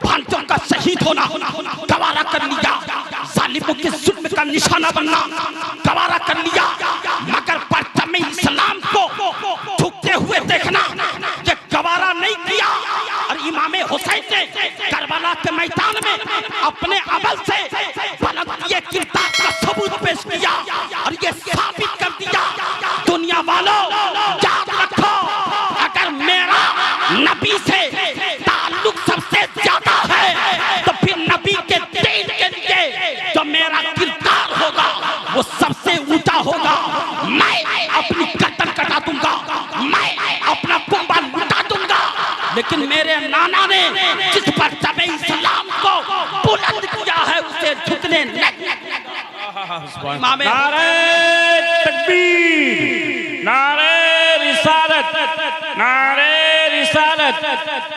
भांजों का शहीद होना गवारा कर लिया, जालिमों के जुल्म का निशाना बनना गवारा कर लिया, मगर परचम इस्लाम को झुकते हुए देखना ये गवारा नहीं किया। और इमाम हुसैन ने करबला के मैदान में अपने अमल से बुलंद ये किरदार का सबूत पेश किया और ये साबित कर दिया, दुनिया वालों याद रखो, अगर मेरा नबी से ताल्लुक सबसे ज्यादा है तो फिर नबी के दीन के लिए जो मेरा किरदार होगा वो सबसे ऊंचा होगा। मैं अपनी गर्दन कटा दूंगा, मैं अपना कुंबा लुटा दूंगा, लेकिन मेरे नाना ने जिस परचम इस्लाम को बुलंद किया है उसे झुकने नहीं। नारे तकबीर, नारे रिसालत, नारे रिसालत,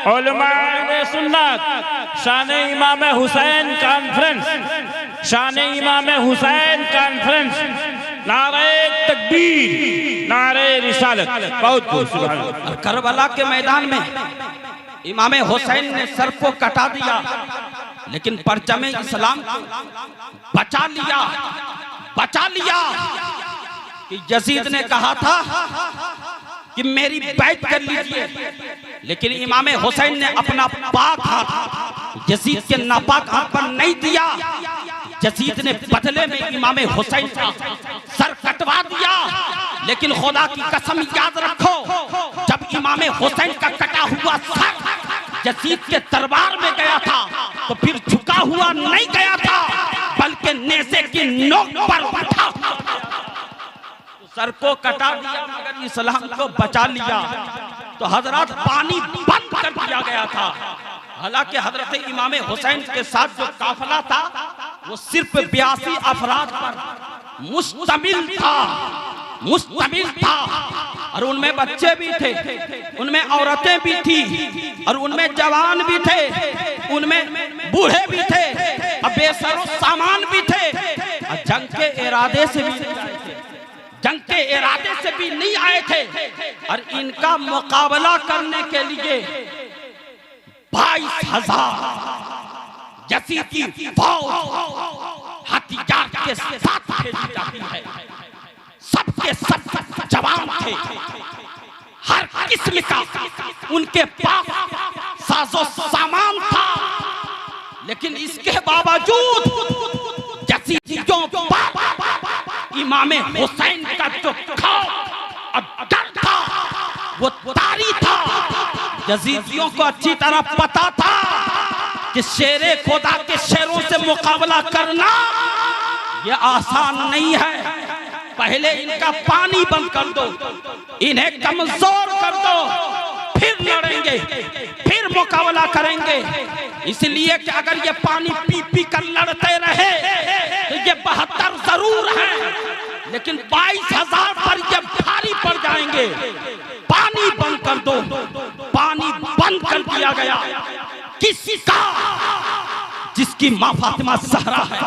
उलमाए सुन्नत, शान इमाम हुसैन कॉन्फ्रेंस, शान इमाम हुसैन कॉन्फ्रेंस, नारे तकबीर, नारे रिसालत। बहुत बहुत सुभान अल्लाह। करबला के मैदान में इमाम हुसैन ने सर को कटा दिया, लेकिन परचम इस्लाम को बचा लिया, बचा लिया। कि यजीद ने कहा था कि मेरी बैत कर लीजिए, लेकिन इमाम हुसैन ने अपना पाक हाथ यजीद के नापाक हाथ पर नहीं दिया। यजीद ने बदले में इमाम हुसैन का सर कटवा दिया, लेकिन खुदा की कसम याद रखो, जब इमाम हुसैन का कटा हुआ सर यजीद के दरबार में गया था तो फिर झुका हुआ नहीं गया था, बल्कि नेज़े की नोक पर उठा, सर को कटा दिया मगर इस्लाम को बचा लिया। तो हजरत पानी बंद कर दिया गया था। हालांकि हजरत इमाम हुसैन के साथ जो काफिला था वो सिर्फ 82 अफराद पर मुश्तमिल था, मुश्तमिल था। और उनमें बच्चे भी थे, उनमें औरतें भी थी, और उनमें जवान भी थे, उनमें बूढ़े भी थे, और बेसरो सामान भी थे। और जंग के इरादे से भी जंग के इरादे से भी नहीं आए थे। और इनका मुकाबला करने के लिए 22,000 यजीदी फौज हथियार के साथ भेजी जाती है। सबके सब जवान थे, हर किस्म का उनके पास साजो सामान था, लेकिन इसके बावजूद यजीदियों पर इमाम हुसैन का जो खौफ और डर था वो तारी था। यजीदियों को अच्छी तरह पता था कि शेरे खुदा के शेरों से मुकाबला करना ये आसान नहीं है। पहले इनका पानी बंद कर दो, इन्हें कमजोर कर दो, फिर लड़ेंगे, फिर मुकाबला करेंगे। इसलिए कि अगर ये पानी पी पी कर लड़ते रहे तो ये 72 जरूर है, लेकिन 22,000 पर ये भारी पड़ जाएंगे। पानी बंद कर दो, पानी बंद कर दिया गया। किसका? जिसकी माँ फातिमा ज़हरा है,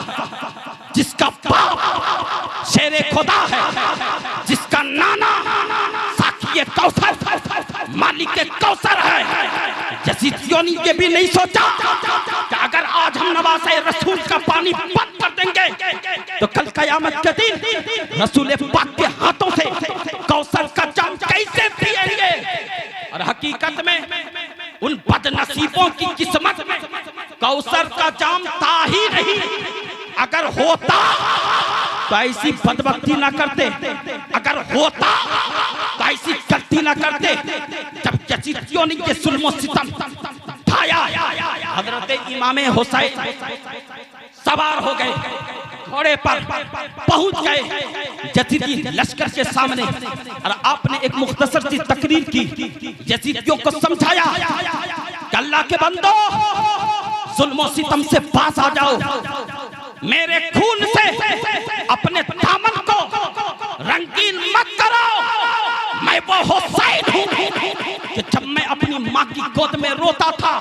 जिसका बाप शेरे खुदा है, जिसका नाना साकिए कौसर मालिक कौसर है। यजीदियों ने ये भी नहीं सोचा कि अगर आज हम नवासे रसूल का पानी बंद कर देंगे तो कल कयामत के दिन रसूल पाक के हाथों से कौसर का जाम कैसे पिएंगे। और हकीकत में उन बदनसीबों की किस्मत में कौसर का जाम था ही नहीं। अगर होता तो ऐसी बदबख्ती ना करते, अगर होता तो ऐसी गलती ना करते। जब यजीदियों ने ये जुल्म सितम ढाया, हजरत इमाम हुसैन सवार हो गए, घोड़े पर पहुंच गए यजीदी लश्कर के सामने, और आपने एक मुख्तसर सी तकरीर की, यजीदियों को समझाया कि अल्लाह के बंदो, जुल्म सितम से पास आ जाओ, मेरे खून से अपने दामन को रंगीन मत करो। मैं वो हुसैन हूँ कि जब मैं अपनी माँ की गोद में रोता था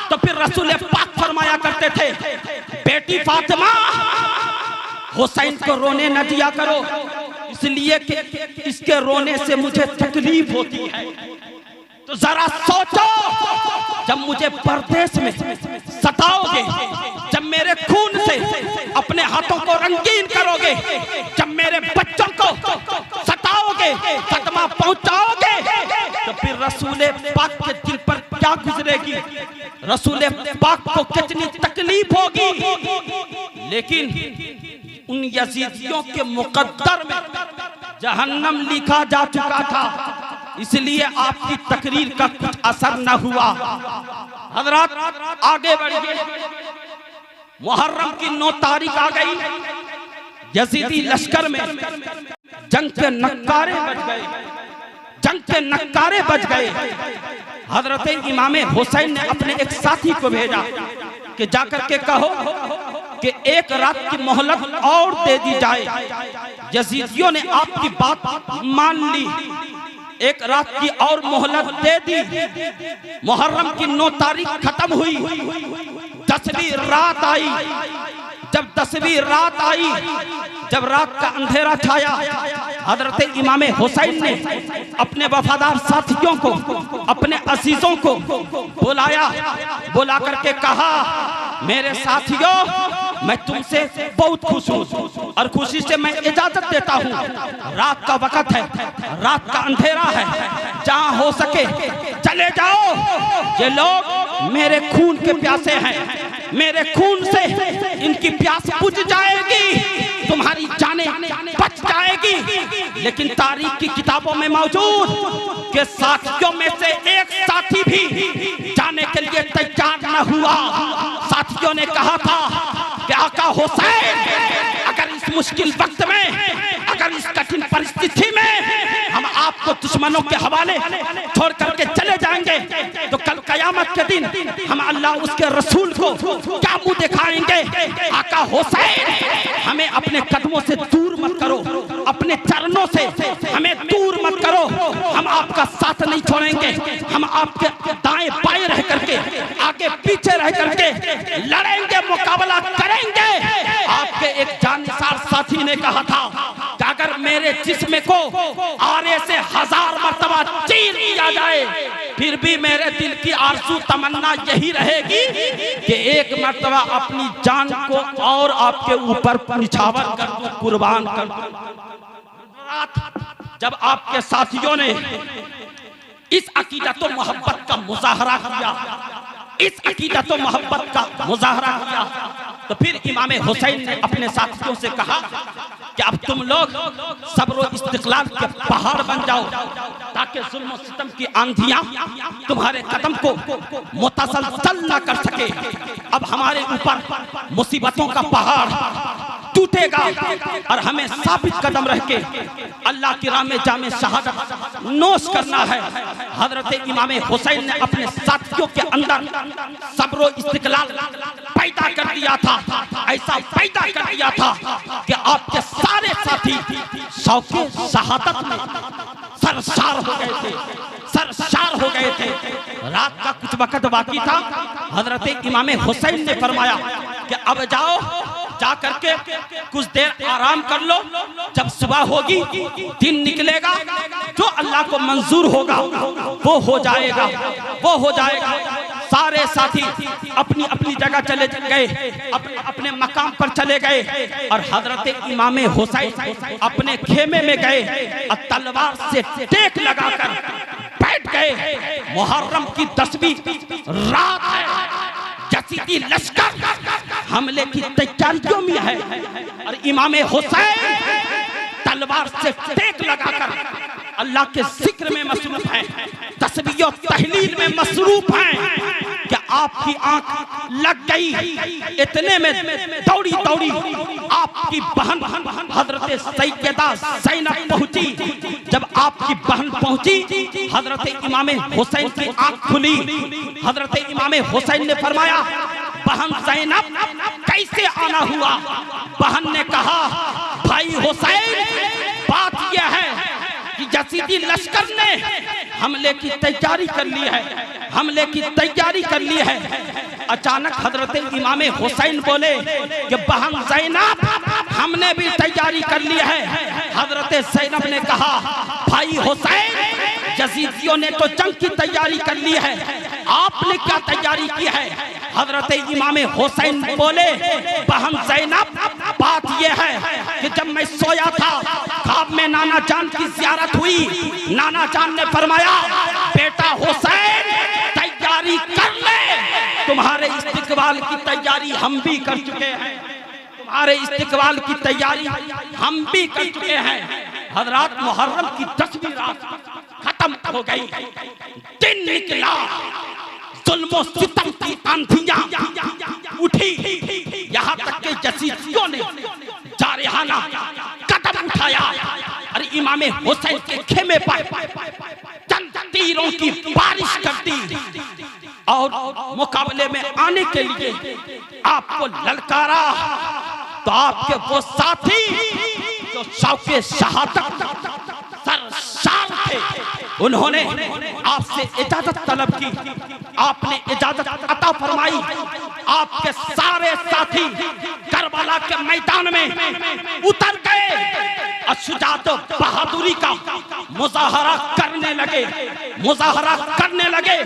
तो फिर रसूल पाक फरमाया करते थे, बेटी फातिमा, हुसैन को रोने न दिया करो, इसलिए कि इसके रोने से मुझे तकलीफ होती है। तो जरा सोचो मुझे परदेश में सताओगे, जब मेरे खून से अपने हाथों को रंगीन करोगे, जब मेरे बच्चों को सताओगे, सदमा पहुंचाओगे, तो फिर रसूले पाक के दिल पर क्या गुजरेगी, रसूले पाक को कितनी तकलीफ होगी। लेकिन उन यजीदियों के मुकद्दर में जहन्नम लिखा जा चुका था, इसलिए आपकी तकरीर का कुछ असर न हुआ। हजरत आगे बढ़िए। मुहर्रम की 9 तारीख आ गई, यजीदी लश्कर में जंग के नक्कारे बज गए, जंग के नक्कारे बज गए। हजरत इमाम हुसैन ने अपने एक साथी को भेजा कि जाकर के कहो कि एक रात की मोहलत और दे दी जाए। यजीदियों ने आपकी बात मान ली, एक रात की और मोहलत दे दी। मुहर्रम की 9 तारीख खत्म हुई, 10वीं रात आई। जब 10वीं रात आई, जब रात का अंधेरा छाया, हजरत इमाम हुसैन ने अपने वफादार साथियों को, अपने अजीजों को बुलाया, बुला करके कहा, मेरे साथियों, मैं तुमसे बहुत खुश हूँ और खुशी से मैं इजाजत देता हूँ। रात का वक्त है, रात का अंधेरा है, जहाँ हो सके चले जाओ। ये लोग मेरे खून के प्यासे हैं, मेरे खून से इनकी प्यास बुझ जाएगी, तुम्हारी जानें बच जाएगी। लेकिन तारीख की किताबों में मौजूद के साथियों में से एक साथी भी जाने के लिए तैयार न हुआ। साथियों ने कहा था कि आका हुसैन, अगर इस मुश्किल वक्त में, अगर इस कठिन परिस्थिति में हम आपको दुश्मनों के हवाले छोड़ करके चले जाएंगे, तो कल कयामत के दिन हम अल्लाह उसके रसूल को क्या मुंह दिखाएंगे। आका हुसैन, हमें अपने कदमों से दूर मत करो, अपने चरणों से हमें दूर मत करो। हम आपका साथ नहीं छोड़ेंगे, हम आपके दाएं बाएं रह करके, आगे पीछे रह करके लड़ेंगे, मुकाबला करेंगे। आपके एक जानिसार साथी ने कहा था कि अगर मेरे जिस्म को आरे से 1000 मर्तबा चीर दिया जाए, फिर भी मेरे दिल की आरज़ू तमन्ना यही रहेगी कि एक मर्तबा अपनी जान को और आपके ऊपर निछावर कर दूं, कुर्बान कर दूं। जब आपके साथियों ने इस अकीदत व मोहब्बत का मुजाहरा किया, इस अकीदत व मोहब्बत का मुजाहरा किया, तो फिर इमाम हुसैन ने अपने साथियों से कहा कि अब तुम लोग सब्र व इस्तिक़लाल के पहाड़ बन जाओ, ताकि जुल्म व सितम की आंधियां तुम्हारे कदम को मुतसलसल न कर सके। अब हमारे ऊपर मुसीबतों का पहाड़ टूटेगा और हमें साबित कदम रह के अल्लाह की राह में जामे शहादत नोश करना है। हजरत इमाम हुसैन ने अपने साथियों के अंदर सब्र व इस्तिक़लाल पैदा कर दिया था, ऐसा पैदा कर दिया था कि आपके सारे साथी शौक़े शहादत में सरशार हो गए थे, सरशार हो गए थे। रात का कुछ वक्त बाकी था, हजरत इमाम हुसैन ने फरमाया कि अब जाओ, जा करके कुछ देर आराम कर लो, जब सुबह होगी, दिन निकलेगा, जो अल्लाह को मंजूर होगा वो हो जाएगा, वो हो जाएगा। सारे साथी अपनी अपनी जगह चले गए, अपने मकाम पर चले गए और हजरत इमाम हुसैन अपने खेमे में गए और तलवार से टेक लगाकर बैठ गए। मुहर्रम की 10वीं रात है, यजीदी लश्कर हमले की तैयारियों में है और इमाम हुसैन तलवार से टेक लगाकर अल्लाह के जिक्र में मसरूफ है, तस्बीह और तहलील में मसरूफ हैं कि आपकी आंख लग गई। इतने में दौड़ी दौड़ी आपकी बहन हजरत सैयदा ज़ैनब पहुंची। जब आपकी बहन पहुंची, हजरत इमाम हुसैन की आंख खुली। हजरत इमाम हुसैन ने फरमाया, बहन ज़ैनब कैसे आना हुआ? बहन ने कहा, भाई हुसैन, बात यह है कि यजीदी लश्कर ने हमले की तैयारी कर ली है, हमले की तैयारी कर ली है। अचानक हजरत इमाम हुसैन बोले कि बहन ज़ैनब, हमने भी तैयारी कर ली है। हजरत ज़ैनब ने कहा, भाई हुसैन, यजीदियों ने तो जंग की तैयारी कर ली है, आपने क्या तैयारी की है? हजरत इमाम हुसैन बोले, बहन ज़ैनब, बात यह है कि जब मैं सोया था, ख्वाब में नाना जान की ज़ियारत हुई। नाना जान ने फरमाया, बेटा हुसैन तैयारी कर ले, तुम्हारे इस्तिकबाल की तैयारी हम भी कर चुके हैं, तुम्हारे इस्तिकबाल की तैयारी हम भी कर चुके हैं। हजरात, मुहर्रम की 10वीं रात खत्म हो गई, दिन निकला, जुल्म सितम की आंधियां उठी, यहाँ तक के यजीदियों ने जारहाना कदम उठाया और इमाम हुसैन के खेमे पर चंद तीरों की बारिश कर दी और मुकाबले में आने के लिए आपको ललकारा। तो आपके वो साथी जो शौक़े शहादत सरशार थे, उन्होंने आपसे इजाजत तलब की, आपने इजाजत अता फरमाई। आपके सारे साथी करबला के मैदान में उतर गए और शुजाअत बहादुरी का मुजाहरा करने लगे, मुजाहरा करने लगे।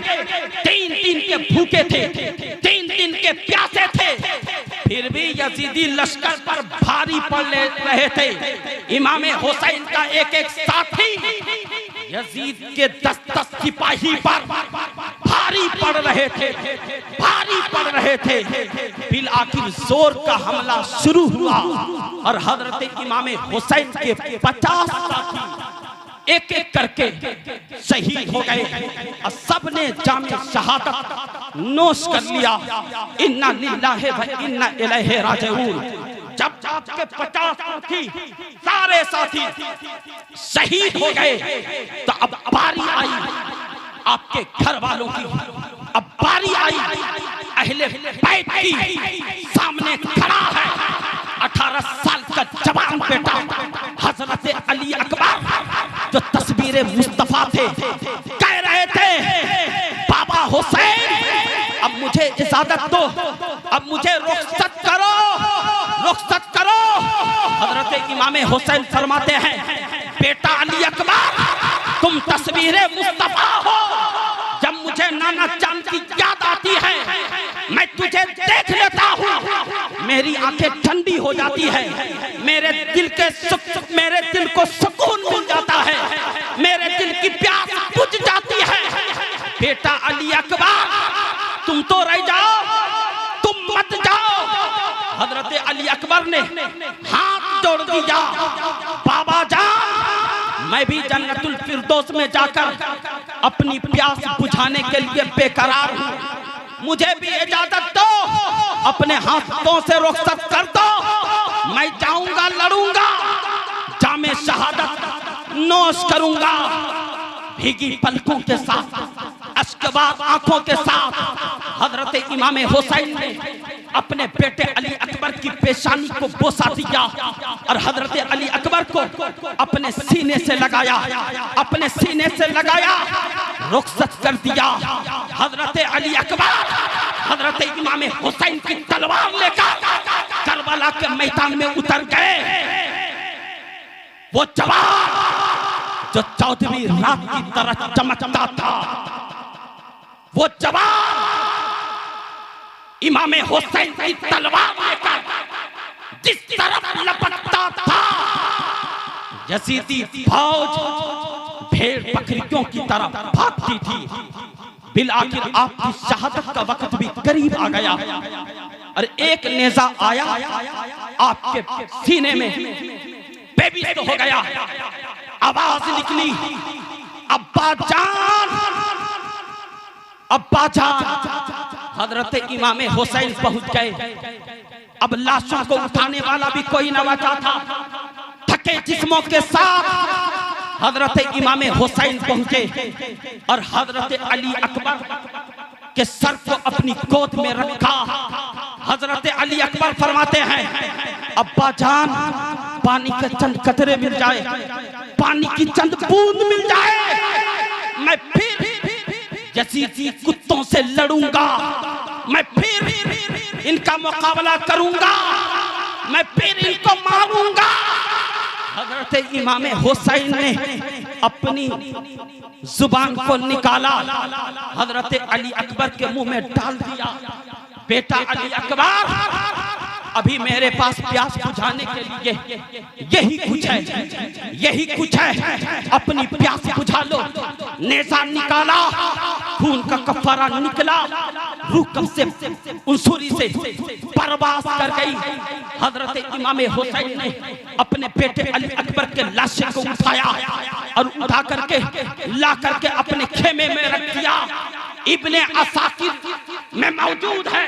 3 दिन के भूखे थे, 3 दिन के प्यासे थे, फिर भी यजीदी लश्कर पर भारी पड़ रहे थे। इमाम हुसैन का एक एक साथी यजीद के 10-10 सिपाही पर भारी पड़ रहे थे, भारी पड़ रहे थे। फिर आखिर जोर का हमला शुरू हुआ और हजरत इमाम हुसैन के 50 साथी एक एक करके शहीद हो गए और सबने जामे शहादत नोश कर लिया। इन्ना लिल्लाहि व इन्ना इलैहि राजिऊन। जब आपके 50 साथी, सारे साथी शहीद हो गए, तो अब बारी आई आपके घर वालों की, अब बारी आई अहले बैत की। सामने खड़ा है 18 साल का जवान बेटा हजरत अली अकबर, जो तस्वीर मुस्तफा थे। कह रहे थे, बाबा हुसैन अब मुझे इजाजत दो, अब मुझे रुखसत करो, रुखसत करो। हजरत इमाम हुसैन फरमाते हैं, बेटा अली अकबर, तुम तस्वीर मुस्तफा हो। जब मुझे नाना चांद की याद आती है, मैं तुझे देख लेता हूँ, मेरी आंखें ठंडी हो जाती है, मेरे दिल को सुकून मिल जाता है, मेरे दिल की प्यास बुझ जाती है। बेटा अली अकबर, तुम तो रह जाओ, तुम मत जाओ। हजरत अली अकबर ने हाथ जोड़ दिया, बाबा जान, मैं भी जन्नतुल फिरदौस में जाकर अपनी प्यास बुझाने के लिए बेकरार हूँ, मुझे भी इजाजत दो, अपने हाथों से रुखसत कर दो, मैं जाऊंगा, लड़ूंगा, जामे शहादत नोश करूंगा। भीगी पलकों के साथ, अश्कबार आंखों के साथ हजरत इमाम हुसैन ने अपने बेटे अली अकबर की पेशानी को बोसा दिया और हजरत अली अकबर को अपने सीने से लगाया, अपने सीने से लगाया, रुखसत कर दिया। हजरत अली अकबर हजरत इमाम हुसैन की तलवार लेकर करबला के मैदान में उतर गए। वो जवान जो 14वीं रात की तरह चमकता था, वो जवान इमाम हुसैन की तलवार लेकर जिस तरफ लपकता था, यजीदी फौज भेड़ बकरियों की तरफ भागती थी। बिल आखिर आपकी शहादत का वक्त भी करीब आ गया और एक नेजा आया आपके सीने में, बेबीस हो गया, आवाज निकली, अब्बा जान, अब्बा जान। हजरत इमाम हुसैन पहुंच गए। अब लाशों को उठाने वाला भी कोई न बचा था। थके जिस्मों के साथ हजरत इमाम हुसैन पहुंचे और हजरत अली अकबर के सर को अपनी गोद में रखा। हजरत अली अकबर फरमाते हैं, अब्बा जान, पानी के चंद कतरे मिल जाए, पानी की चंद बूंद मिल जाए, मैं फिर यजीदी कुत्तों से लड़ूंगा, मैं फिर इनका मुकाबला करूंगा, मैं फिर इनको मारूंगा। हजरत इमाम हुसैन ने अपनी जुबान को निकाला, हजरत अली अकबर के मुंह में डाल दिया। बेटा अली अकबर, अभी मेरे पास प्यास बुझाने के लिए यही कुछ है, यही कुछ है, अपनी प्यास बुझा लो। नेज़ा निकाला, खून का कफारा निकला, रूह कब से उसूरी से परवास कर गई। हजरत इमाम हुसैन ने अपने बेटे अली अकबर के लाशे को उठाया और उठा करके ला करके अपने खेमे में रख दिया। इब्ने असाकिर में मौजूद है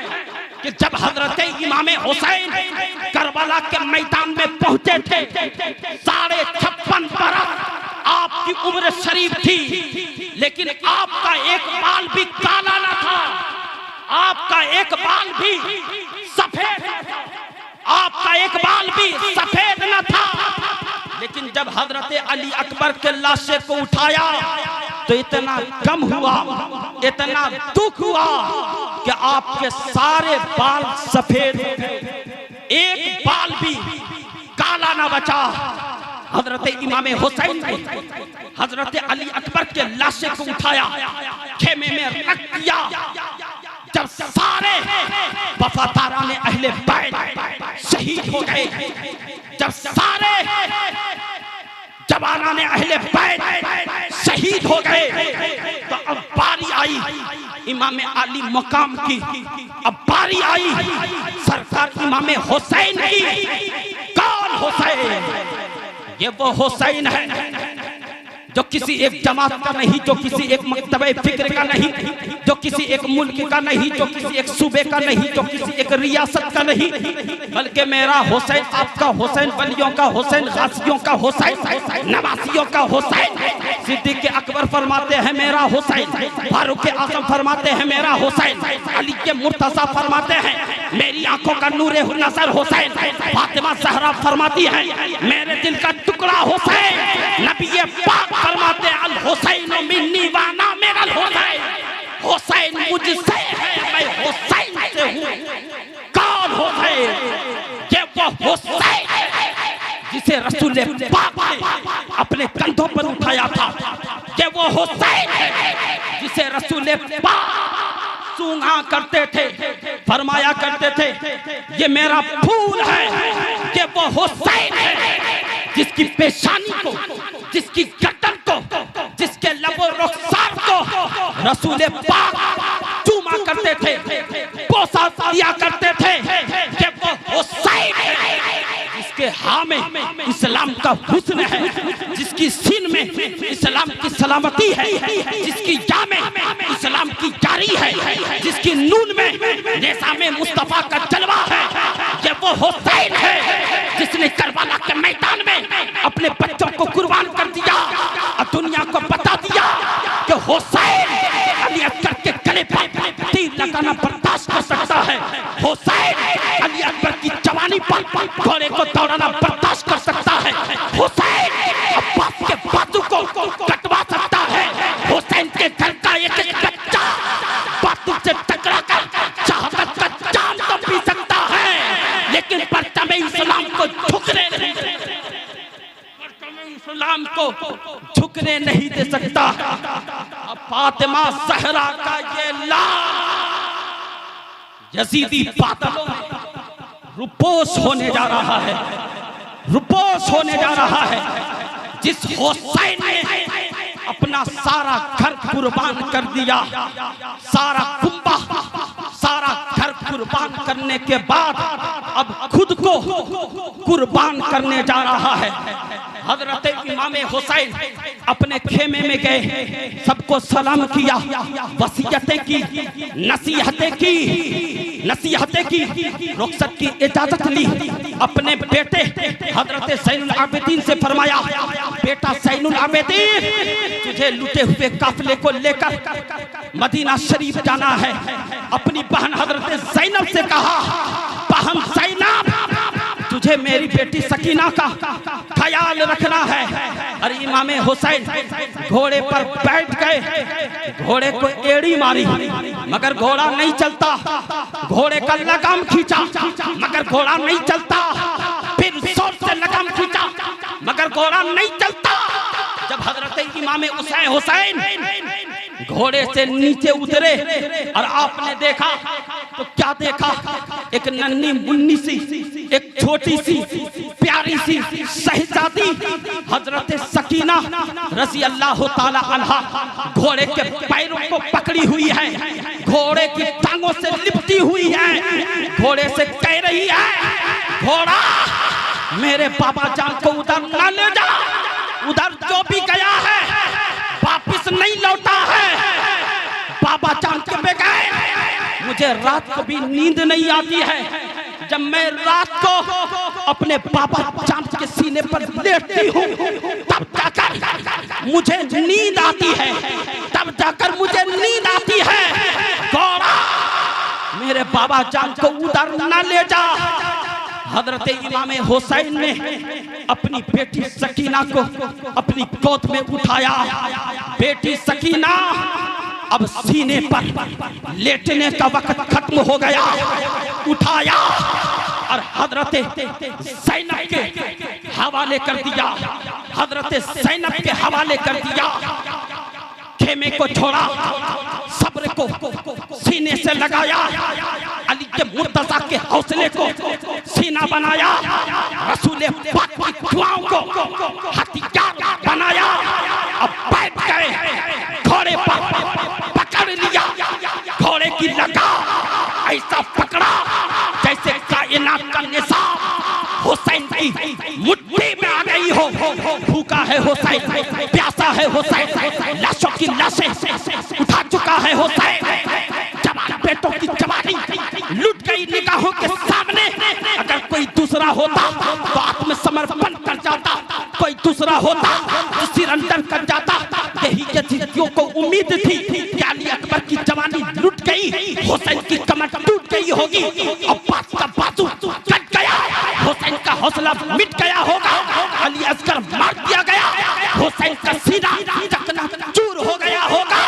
कि जब हजरत इमाम हुसैन करबला के मैदान में पहुंचे थे, 56.5 बरस आपकी उम्र शरीफ थी, लेकिन आपका एक बाल भी काला न था, आपका एक बाल भी सफेद, आपका एक बाल भी सफेद न था। लेकिन जब हजरत अली अकबर के लाशे को उठाया तो इतना गम हुआ, इतना दुख हुआ कि आपके सारे बाल सफेद हो गए, एक बाल भी काला ना बचा। हजरत इमाम हुसैन ने हजरत अली अकबर के लाशे को उठाया, खेमे में रख दिया। जब सारे वफादारान अहले बैत शहीद हो गए, जब सारे जवानाने अहले बैत शहीद हो गए, तो अब बारी आई इमाम अली मकाम की, अब बारी आई सरकार इमाम हुसैन की। कौन हुसैन? ये वो हुसैन है जो किसी एक जमात का नहीं, जो किसी एक मकतबे फिक्र का नहीं, जो किसी एक मुल्क का नहीं, जो किसी एक सूबे का नहीं, जो किसी एक रियासत का नहीं, बल्कि मेरा हुसैन, आपका हुसैन, वलियों का हुसैन, गाजियों का हुसैन, नवासियों का हुसैन। सिद्दीक़ अकबर फरमाते हैं मेरा हुसैन, फारूक आज़म फरमाते हैं मेरा हुसैन, अली के मुर्तज़ा फरमाते हैं मेरी आंखों का नूरे नज़र हुसैन, फातिमा ज़हरा फरमाती है मेरे दिल का टुकड़ा हुसैन। नबी पाक फरमाते अल हुसैन मिन्नी वाना मेरा हुसैन, हुसैन मुझसे है मैं हुसैन से हूँ। कौन हुसैन? ये वो हुसैन जिसे रसूल पाक ने अपने कंधों पर उठाया था, ये वो हुसैन जिसे रसूल पाक सूंघा करते थे, फरमाया करते थे ये मेरा फूल है। ये वो हुसैन है जिसकी पेशानी को, जिसकी गर्दन को, जिसके लबो रुखसार को रसूल पाक चूमा करते थे, बोसा दिया करते थे। ये वो हुसैन है जिसके हाँ में इस्लाम का हुस्न है, जिसकी सीन में इस्लाम की सलामती है, जिसकी या में इस्लाम की जारी है, जिसकी नून में निज़ाम मुस्तफा का जलवा है। ये वो हुसैन है जिसने करबला के मैदान में अपने बच्चों को कुर्बान कर दिया और दुनिया को बता दिया कि हुसैन अली अकबर के गले पर तीर लगाना बर्दाश्त कर सकता है, हुसैन अली अकबर की जवानी पर घोड़े को दौड़ाना बर्दाश्त कर सकता है, हुसैन अब्बास के बाजू को कटवा सकता है, हुसैन के घर का एक एक बच्चा बातों से टकरा कर शहादत का जाम तो पी सकता है, लेकिन परचम इस्लाम को झुकने नहीं, इस्लाम को झुकने नहीं दे सकता। अब फातिमा ज़हरा का ये लाल यजीदी बादलों में रुपोश होने जा रहा है, रुपोश होने जा रहा है। जिस हुसैन ने अपना सारा घर कुर्बान कर दिया, सारा कुंबा, सारा घर कुर्बान करने के बाद अब खुद को कुर्बान करने जा रहा है। हजरत इमाम हुसैन अपने खेमे में गए, सबको सलाम किया, वसीयतें की, नसीहतें की, रुखसत की इजाजत ली। अपने बेटे हजरत ज़ैनुल आबिदीन से फरमाया बेटा ज़ैनुल आबिदीन तुझे लुटे हुए काफिले को लेकर मदीना शरीफ जाना है। अपनी बहन हजरत ज़ैनब से कहा बहन ज़ैनब तुझे मेरी बेटी सकीना का ख्याल रखना है। और इमाम हुसैन घोड़े पर बैठ गए, घोड़े को एड़ी मारी मगर घोड़ा नहीं चलता, घोड़े का लगाम खींचा मगर घोड़ा नहीं चलता, फिर जोर से लगाम खींचा मगर घोड़ा नहीं चलता। जब हजरत इमाम हुसैन घोड़े से नीचे उतरे और आपने देखा तो क्या देखा, एक नन्ही मुन्नी सी, एक छोटी सी प्यारी सी शहजादी हजरत सकीना रज़ी अल्लाह ताला अन्हा घोड़े के पैरों को पकड़ी हुई है, घोड़े की टांगों से लिपटी हुई है, घोड़े से कह रही है, घोड़ा मेरे बाबा जान को उधर ना ले जा, उधर जो भी गया है वापिस नहीं लौटा है, बाबा जान के बगैर मुझे रात को भी नींद नहीं आती है। जब मैं रात को अपने बाबा जान के सीने पर लेटती हूँ तब जाकर मुझे नींद आती है, तब जाकर मुझे नींद आती है। घोड़ा मेरे बाबा जान को उधर ना ले जा। हजरत इमाम हुसैन ने अपनी बेटी सकीना को अपनी गोद में उठाया। बेटी सकीना अब सीने पर लेटने का वक्त खत्म हो गया, उठाया और हजरत ज़ैनब के हवाले कर दिया, हजरत ज़ैनब के हवाले कर दिया। खेमे को छोड़ा, सब्र को सीने से लगाया, अली के मुर्तज़ा के हौसले को सीना बनाया, रसूल पाक की दुआओं को हथियार बनाया। अब बैठ गए, घोड़े पर पकड़ लिया, घोड़े की लगाम ऐसा पकड़ा जैसे कायनात का निज़ाम हुसैन की मुट्ठी में आ गई हो। भूखा है हुसैन, प्यासा है हुसैन, लाशों की लाशें उठा चुका है हुसैन, जवान बेटों की जवानी लुट गई निगाहों के सामने। अगर कोई दूसरा होता तो आत्मसमर्पण कर जाता, कोई दूसरा होता तो सिर अंदर कर जाता। यही यजीदियों को उम्मीद थी कि अली अकबर की जवानी लुट गई, हुसैन की कमर टूट गई होगी, अब्बास का बाजू कट गया, हुसैन का हौसला मिट गया होगा, अली असगर मार दिया गया, हुसैन का सीना चकनाचूर हो गया होगा।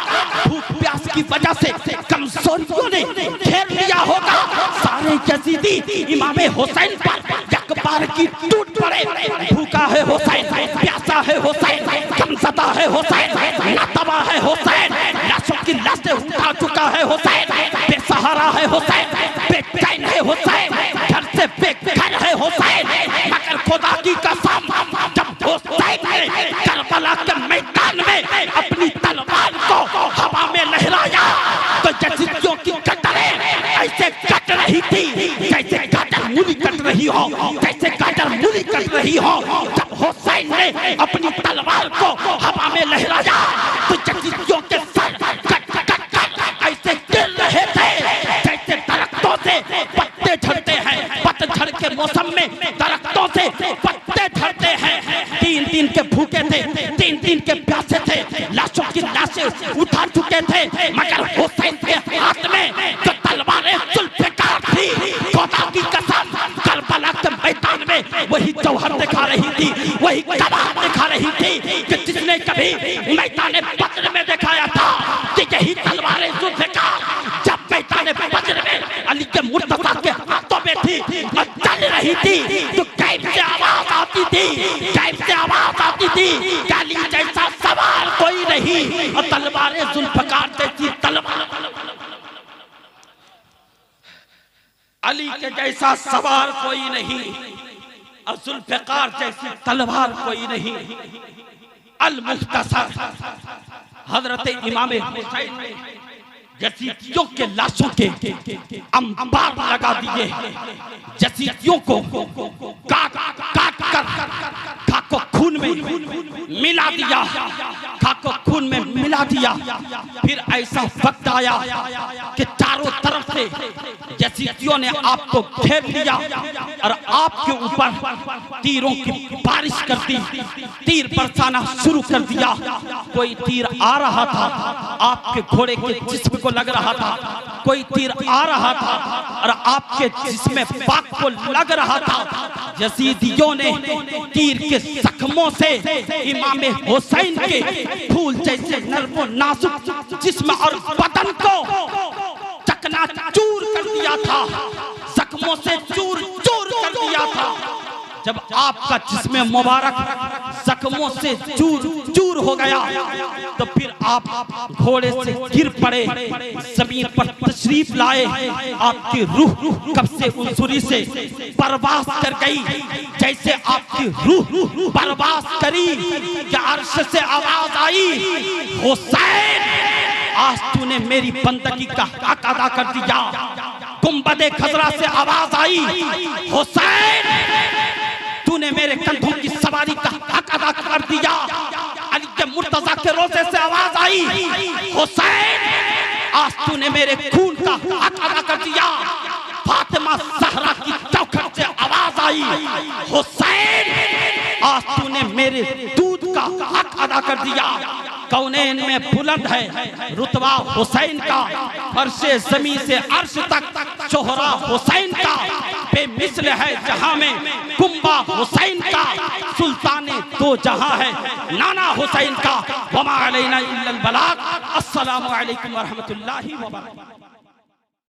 भूख प्यास की वजह से कमजोरियों ने घेर लिया होगा। सारे यजीदी इमाम हुसैन पर यकबार की टूट पड़े। भूखा है हुसैन, प्यासा है हुसैन, गमज़दा है हुसैन, नातवा है हुसैन, लाशों की लाशें उठा चुका है हुसैन, बेसहारा है हुसैन, बेचैन है हुसैन, घर से बेघर है हुसैन। मगर खुदा की कसम, जब हुसैन ने करबला के मैदान में अपनी तलवार को हवा में लहराया तो यजीदियों की कटरें ऐसे कट रही थी जैसे गाजर मूली कट रही हो, जैसे गाजर मूली कट रही हो। जब हुसैन ने अपनी तलवार को हवा में लहराया तो यजीदियों के सर कट कट कट ऐसे गिर रहे थे जैसे दरख्तों से पत्ते झड़ते हैं। पतझड़ के मौसम में दरख्तों से पत्ते झड़ते हैं। 3 दिन के भूखे थे, 3 दिन के प्यासे थे, लाशों की लाशें उठा चुके थे, मगर हुसैन के हाथ में जो तलवारें जुल्फ़िकार थी, खुदा की कसम करबला के मैदान में वही जौहर दिखा रही थी, वही कमाल दिखा रही थी कि जिसने कभी मैदान बद्र में दिखाया था कि यही तलवारें जुल्फ़िकार जब मैदान बद्र में अली के मुर्तज़ा के हाथों में थी और चल रही थी तो कैब से आवाज आती थी, कैब से आवाज आती थी, अली जैसा सवार कोई नहीं और तलवारें जुल्फ़िकार जैसी तलवार, अली के जैसा सवार कोई नहीं और जुल्फ़िकार जैसी तलवार कोई नहीं। अल मुख्तसर हजरत इमाम हुसैन यजीदियों के लाशों के अंबार लगा दिए, यजीदियों को काट काट कर खाको खून में मिला दिया, खाको खून में मिला दिया। फिर ऐसा वक्त आया कि चारों तरफ से यजीदियों ने आपको घेर लिया और आपके ऊपर तीरों की बारिश कर दी, तीर बरसाना शुरू कर दिया। कोई तीर आ रहा था आपके घोड़े के जिस्म को लग रहा था, कोई तीर आ रहा था और आपके जिस्म पाक को लग रहा था। यजीदियों ने तीर के जख्मों से इमाम हुसैन के फूल जैसे नर्म और नाजुक जिस्म और बदन को चकनाचूर कर दिया था, जख्मों से चूर चूर कर दिया था। जब आपका जिस्म मुबारक जख्मों से चूर चूर हो गया तो फिर आप घोड़े से गिर पड़े, जमीन पर तशरीफ लाए। आपकी रूह कब से उस छुरी से परवास कर गई, जैसे आपकी रूह परवास करी कि अर्श से आवाज आई, हुसैन आज तूने मेरी बंदगी का हक अदा कर दिया। गुंबदे खजरा से आवाज आई, हुसैन तूने मेरे कंधों की सवारी का हक अदा कर दिया। अली के मुर्तजा के रोज़े से आवाज आई, हुसैन आज तूने मेरे खून का हक अदा कर दिया। फातिमा ज़हरा की चौखट से आवाज आई, हुसैन आज तूने मेरे दूध का हक अदा कर दिया। कौनैन में बुलंद है रुतबा हुसैन का, फर्शे ज़मीन से अर्श तक शोहरा हुसैन का। बेमिसल है जहां में कुंबा हुसैन का, सुल्ताने दो जहां है नाना हुसैन का। वमा अलैना इल्लल बलाग। अस्सलामु अलैकुम व रहमतुल्लाहि व बरकातहू।